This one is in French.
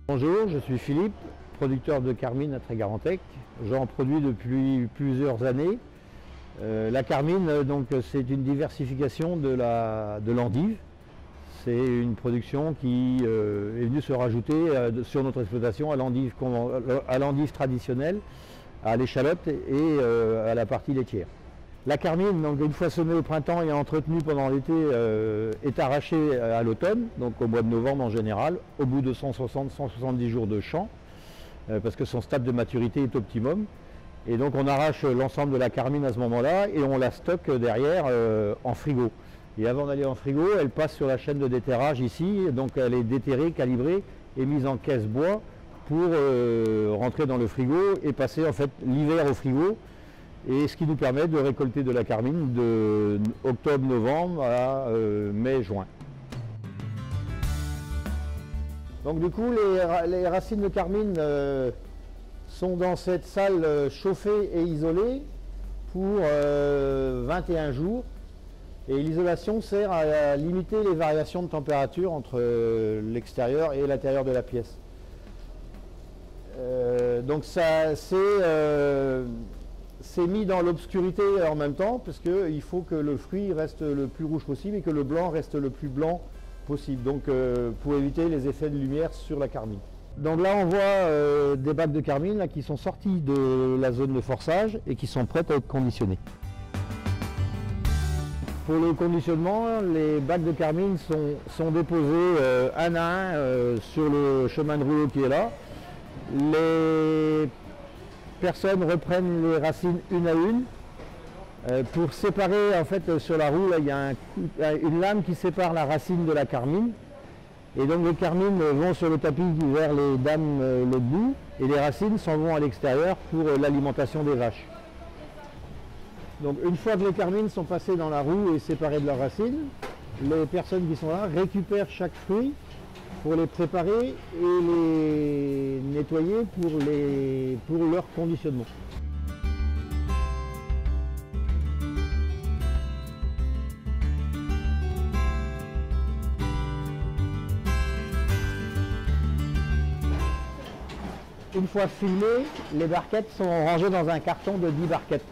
Bonjour, je suis Philippe, producteur de carmine à Trégarantec. J'en produis depuis plusieurs années. La carmine, c'est une diversification de l'endive. C'est une production qui est venue se rajouter sur notre exploitation à l'endive traditionnelle, à l'échalote et à la partie laitière. La carmine, une fois semée au printemps et entretenue pendant l'été, est arrachée à l'automne, donc au mois de novembre en général, au bout de 160-170 jours de champ, parce que son stade de maturité est optimum. Et donc on arrache l'ensemble de la carmine à ce moment-là et on la stocke derrière en frigo. Et avant d'aller en frigo, elle passe sur la chaîne de déterrage ici, donc elle est déterrée, calibrée et mise en caisse bois pour rentrer dans le frigo et passer en fait l'hiver au frigo. Et ce qui nous permet de récolter de la carmine de octobre-novembre à mai-juin. Donc du coup, les racines de carmine sont dans cette salle chauffée et isolée pour 21 jours. Et l'isolation sert à limiter les variations de température entre l'extérieur et l'intérieur de la pièce. Donc ça c'est mis dans l'obscurité en même temps, parce qu'il faut que le fruit reste le plus rouge possible et que le blanc reste le plus blanc possible, donc pour éviter les effets de lumière sur la carmine. Donc là on voit des bacs de carmine là, qui sont sortis de la zone de forçage et qui sont prêts à être conditionnés. Pour le conditionnement, les bacs de carmine sont déposés un à un sur le chemin de rouleau qui est là. Les personnes reprennent les racines une à une. Pour séparer, en fait, sur la roue, là, il y a une lame qui sépare la racine de la carmine. Et donc les carmines vont sur le tapis vers les dames l'autre bout, et les racines s'en vont à l'extérieur pour l'alimentation des vaches. Donc une fois que les carmines sont passées dans la roue et séparées de leurs racines, les personnes qui sont là récupèrent chaque fruit pour les préparer et les nettoyer pour leur conditionnement. Une fois filmées, les barquettes sont rangées dans un carton de 10 barquettes.